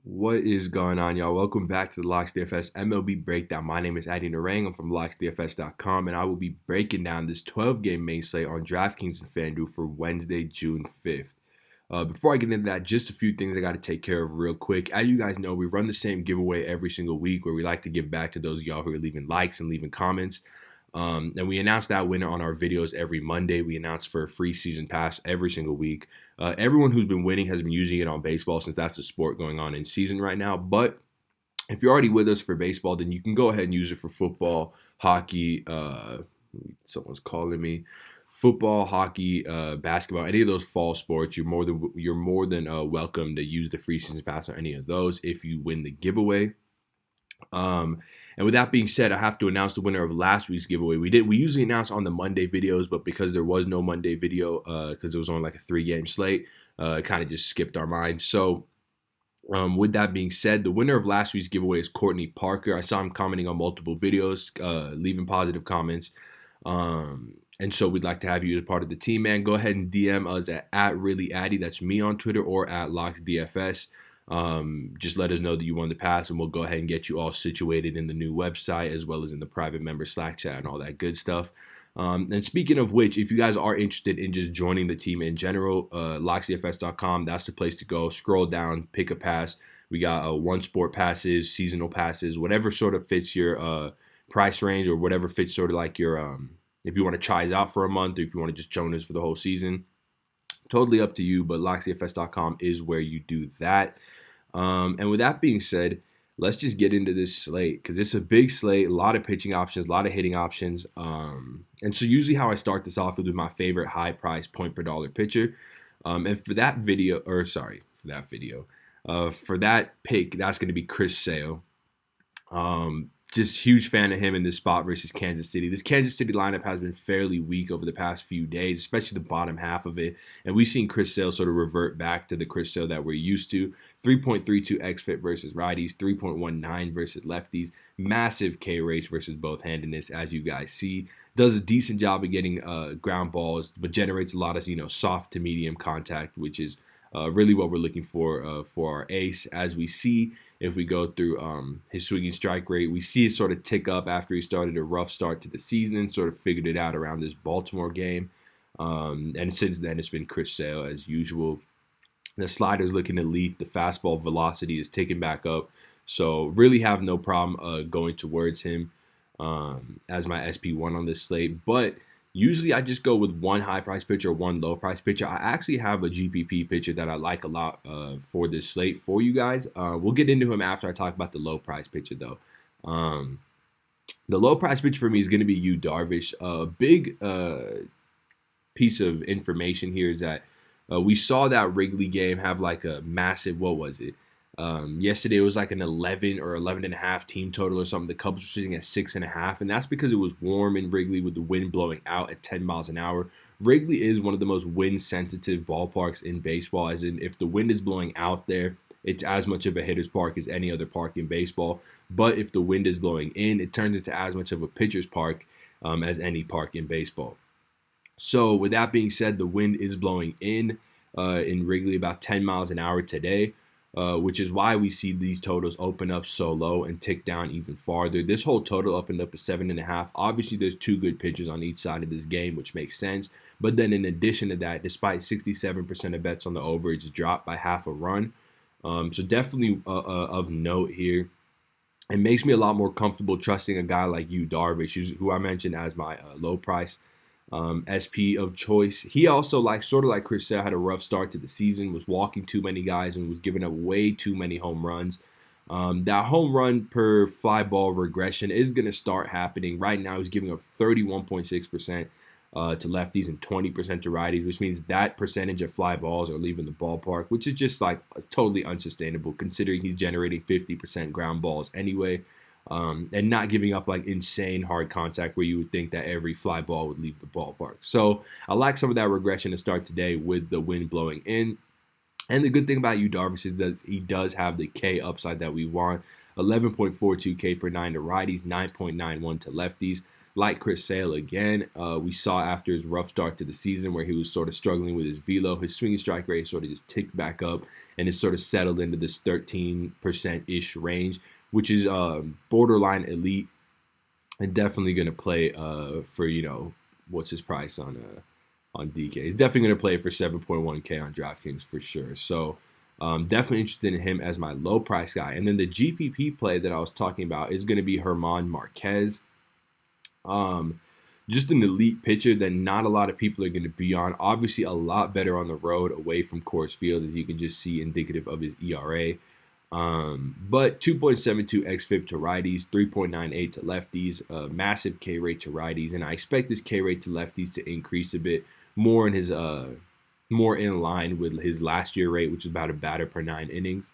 What is going on, y'all? Welcome back to the Locks DFS MLB Breakdown. My name is Narang. I'm from LocksDFS.com, and I will be breaking down this 12-game main slate on DraftKings and FanDuel for Wednesday, June 5th. Before I get into that, just a few things I got to take care of real quick. As you guys know, we run the same giveaway every single week where we like to give back to those of y'all who are leaving likes and leaving comments. And we announce that winner on our videos every Monday. We announce for a free season pass every single week. Everyone who's been winning has been using it on baseball since that's the sport going on in season right now. But if you're already with us for baseball, then you can go ahead and use it for football, hockey. Someone's calling me. Football, hockey, basketball, any of those fall sports, you're more than welcome to use the free season pass on any of those if you win the giveaway. And with that being said, I have to announce the winner of last week's giveaway. We usually announce on the Monday videos, but because there was no Monday video, because it was on like a 3-game slate, it kind of just skipped our mind. So with that being said, the winner of last week's giveaway is Courtney Parker. I saw him commenting on multiple videos, leaving positive comments. And so we'd like to have you as part of the team, man. Go ahead and DM us at @reallyaddy. That's me on Twitter, or at Locks DFS. Just let us know that you won the pass, and we'll go ahead and get you all situated in the new website, as well as in the private member Slack chat and all that good stuff. And speaking of which, if you guys are interested in just joining the team in general, locksdfs.com, that's the place to go. Scroll down, pick a pass. We got one sport passes, seasonal passes, whatever sort of fits your price range, or whatever fits sort of like your if you want to try it out for a month, or if you want to just join us for the whole season. Totally up to you, but locksdfs.com is where you do that. And with that being said, let's just get into this slate, because it's a big slate, a lot of pitching options, a lot of hitting options. And so usually how I start this off is with my favorite high price point per dollar pitcher. And for that pick, that's going to be Chris Sale. Just huge fan of him in this spot versus Kansas City. This Kansas City lineup has been fairly weak over the past few days, especially the bottom half of it. And we've seen Chris Sale sort of revert back to the Chris Sale that we're used to. 3.32 xFIP versus righties, 3.19 versus lefties. Massive K rates versus both handedness, as you guys see. Does a decent job of getting ground balls, but generates a lot of soft to medium contact, which is really what we're looking for our ace. As we see, if we go through his swinging strike rate, we see it sort of tick up after he started a rough start to the season, sort of figured it out around this Baltimore game. And since then, it's been Chris Sale as usual. The slider's looking elite. The fastball velocity is ticking back up. So really have no problem going towards him as my SP1 on this slate. But usually I just go with one high price pitcher, one low price pitcher. I actually have a GPP pitcher that I like a lot for this slate for you guys. We'll get into him after I talk about the low price pitcher though. The low price pitcher for me is going to be Yu Darvish. A big piece of information here is that we saw that Wrigley game have like a massive, what was it? Yesterday it was like an 11 or 11.5 team total or something. The Cubs were sitting at 6.5, and that's because it was warm in Wrigley with the wind blowing out at 10 miles an hour. Wrigley is one of the most wind-sensitive ballparks in baseball, as in if the wind is blowing out there, it's as much of a hitter's park as any other park in baseball. But if the wind is blowing in, it turns into as much of a pitcher's park as any park in baseball. So with that being said, the wind is blowing in Wrigley about 10 miles an hour today. Which is why we see these totals open up so low and tick down even farther. This whole total opened up at 7.5. Obviously, there's two good pitchers on each side of this game, which makes sense. But then in addition to that, despite 67% of bets on the over, it's dropped by half a run. So definitely of note here. It makes me a lot more comfortable trusting a guy like Yu Darvish, who I mentioned as my low price SP of choice. He also, sort of like Chris Sale, had a rough start to the season, was walking too many guys and was giving up way too many home runs. That home run per fly ball regression is going to start happening. Right now, he's giving up 31.6% to lefties and 20% to righties, which means that percentage of fly balls are leaving the ballpark, which is just totally unsustainable considering he's generating 50% ground balls anyway. And not giving up insane hard contact where you would think that every fly ball would leave the ballpark. So I like some of that regression to start today with the wind blowing in. And the good thing about Yu Darvish is that he does have the K upside that we want. 11.42 K per 9 to righties, 9.91 to lefties. Like Chris Sale again, we saw after his rough start to the season where he was sort of struggling with his velo, his swinging strike rate sort of just ticked back up and it's sort of settled into this 13%-ish range, which is borderline elite, and definitely going to play for, what's his price on DK. He's definitely going to play for 7.1K on DraftKings for sure. So definitely interested in him as my low price guy. And then the GPP play that I was talking about is going to be German Marquez. Just an elite pitcher that not a lot of people are going to be on. Obviously, a lot better on the road away from Coors Field, as you can just see indicative of his ERA. But 2.72 xFIP to righties, 3.98 to lefties, massive K rate to righties, and I expect this K rate to lefties to increase a bit more in his more in line with his last year rate, which is about a batter per 9 innings.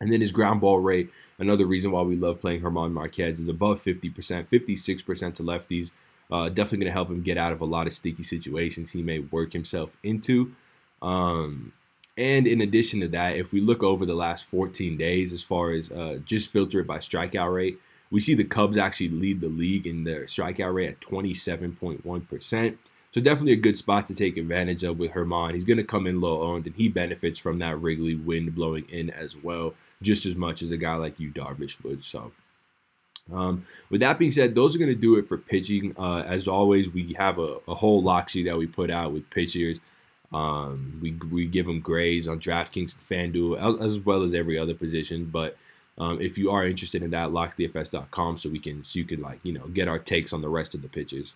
And then his ground ball rate, another reason why we love playing German Marquez, is above 50%, 56% to lefties. Definitely going to help him get out of a lot of sticky situations he may work himself into. And in addition to that, if we look over the last 14 days, as far as just filter it by strikeout rate, we see the Cubs actually lead the league in their strikeout rate at 27.1%. So definitely a good spot to take advantage of with German. He's going to come in low owned, and he benefits from that Wrigley wind blowing in as well, just as much as a guy like you, Darvish, would. So with that being said, those are going to do it for pitching. As always, we have a whole lock sheet that we put out with pitchers. We give them grades on DraftKings and FanDuel, as well as every other position. But if you are interested in that, locksdfs.com, so you can get our takes on the rest of the pitchers.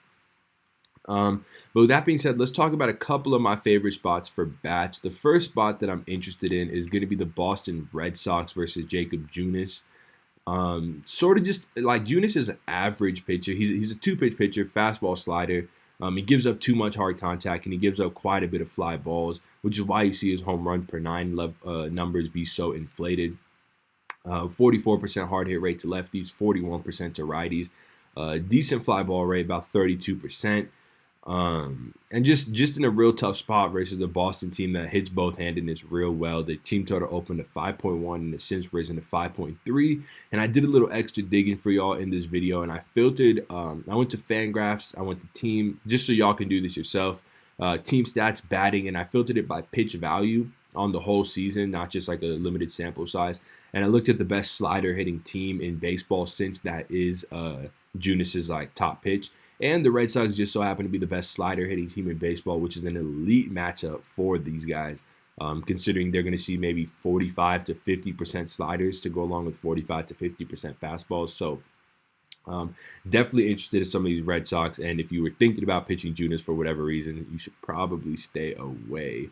But with that being said, let's talk about a couple of my favorite spots for bats. The first spot that I'm interested in is going to be the Boston Red Sox versus Jacob Junis. Sort of just like Junis is an average pitcher. He's a 2-pitch pitcher, fastball slider. He gives up too much hard contact, and he gives up quite a bit of fly balls, which is why you see his home run per 9 numbers be so inflated. 44% hard hit rate to lefties, 41% to righties. Decent fly ball rate, about 32%. And just in a real tough spot versus the Boston team that hits both-handedness real well. The team total opened at 5.1 and has since risen to 5.3. And I did a little extra digging for y'all in this video, and I filtered. I went to FanGraphs, I went to team, just so y'all can do this yourself. Team stats, batting, and I filtered it by pitch value on the whole season, not just like a limited sample size. And I looked at the best slider hitting team in baseball, since that is Junis's top pitch. And the Red Sox just so happen to be the best slider hitting team in baseball, which is an elite matchup for these guys, considering they're going to see maybe 45 to 50% sliders to go along with 45 to 50% fastballs. So definitely interested in some of these Red Sox. And if you were thinking about pitching Junis for whatever reason, you should probably stay away.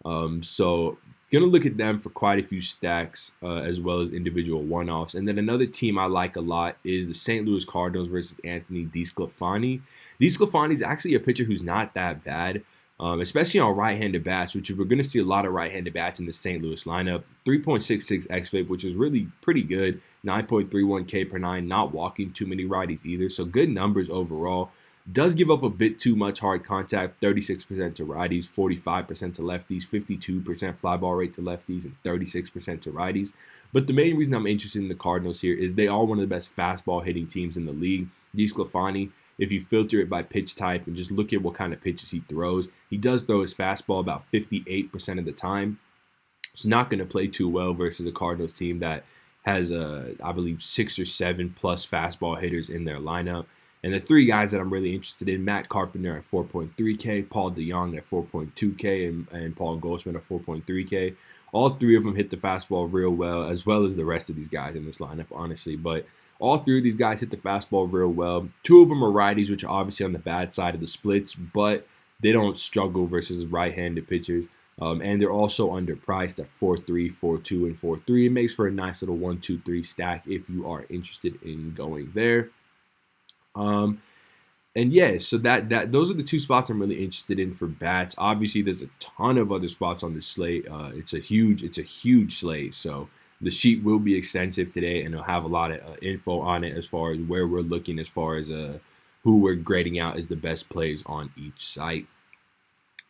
So going to look at them for quite a few stacks, as well as individual one-offs. And then another team I like a lot is the St. Louis Cardinals versus Anthony DeSclafani. DeSclafani is actually a pitcher who's not that bad, especially on right-handed bats, which we're going to see a lot of right-handed bats in the St. Louis lineup. 3.66 xFIP, which is really pretty good. 9.31 K per 9, not walking too many righties either. So good numbers overall. Does give up a bit too much hard contact, 36% to righties, 45% to lefties, 52% fly ball rate to lefties, and 36% to righties. But the main reason I'm interested in the Cardinals here is they are one of the best fastball hitting teams in the league. DeSclafani, if you filter it by pitch type and just look at what kind of pitches he throws, he does throw his fastball about 58% of the time. It's not going to play too well versus a Cardinals team that has, I believe, 6 or 7 plus fastball hitters in their lineup. And the three guys that I'm really interested in, Matt Carpenter at 4.3K, Paul DeJong at 4.2K, and Paul Goldschmidt at 4.3K. All three of them hit the fastball real well as the rest of these guys in this lineup, honestly. But all three of these guys hit the fastball real well. 2 of them are righties, which are obviously on the bad side of the splits, but they don't struggle versus right-handed pitchers. And they're also underpriced at 4.3, 4.2, and 4.3. It makes for a nice little 1-2-3 stack if you are interested in going there. And yeah, so those are the 2 spots I'm really interested in for bats. Obviously, there's a ton of other spots on the slate. It's a huge slate. So the sheet will be extensive today, and it'll have a lot of info on it as far as where we're looking, as far as who we're grading out as the best plays on each site.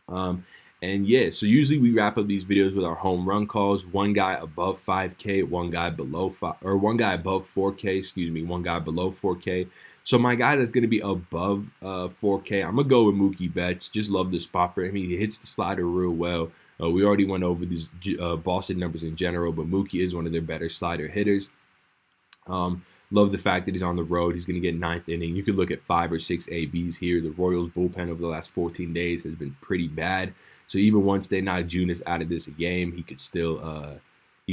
And yeah, so usually we wrap up these videos with our home run calls. One guy above 5K, one guy below one guy above 4K, one guy below 4K. So my guy that's going to be above 4K, I'm going to go with Mookie Betts. Just love the spot for him. He hits the slider real well. We already went over these Boston numbers in general, but Mookie is one of their better slider hitters. Love the fact that he's on the road. He's going to get ninth inning. You could look at 5 or 6 ABs here. The Royals bullpen over the last 14 days has been pretty bad. So even once they knock Junis out of this game, he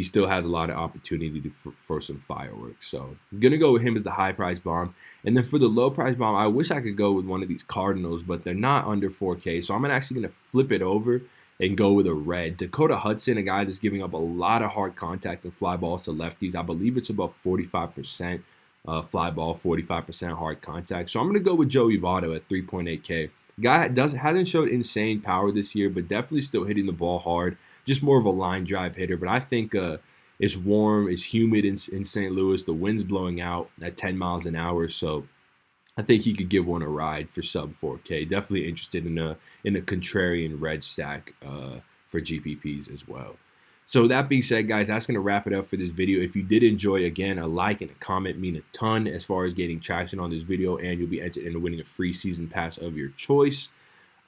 still has a lot of opportunity for some fireworks. So I'm going to go with him as the high price bomb. And then for the low price bomb, I wish I could go with one of these Cardinals, but they're not under 4K. So I'm actually going to flip it over and go with a red. Dakota Hudson, a guy that's giving up a lot of hard contact and fly balls to lefties. I believe it's about 45% fly ball, 45% hard contact. So I'm going to go with Joey Votto at 3.8K. Guy hasn't showed insane power this year, but definitely still hitting the ball hard. Just more of a line drive hitter. But I think it's warm, it's humid in St. Louis. The wind's blowing out at 10 miles an hour. So I think he could give one a ride for sub 4K. Definitely interested in a contrarian red stack for GPPs as well. So that being said, guys, that's going to wrap it up for this video. If you did enjoy, again, a like and a comment mean a ton as far as getting traction on this video, and you'll be entered into winning a free season pass of your choice.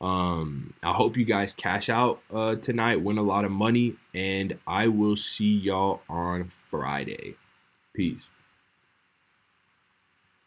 I hope you guys cash out tonight, win a lot of money, and I will see y'all on Friday. Peace.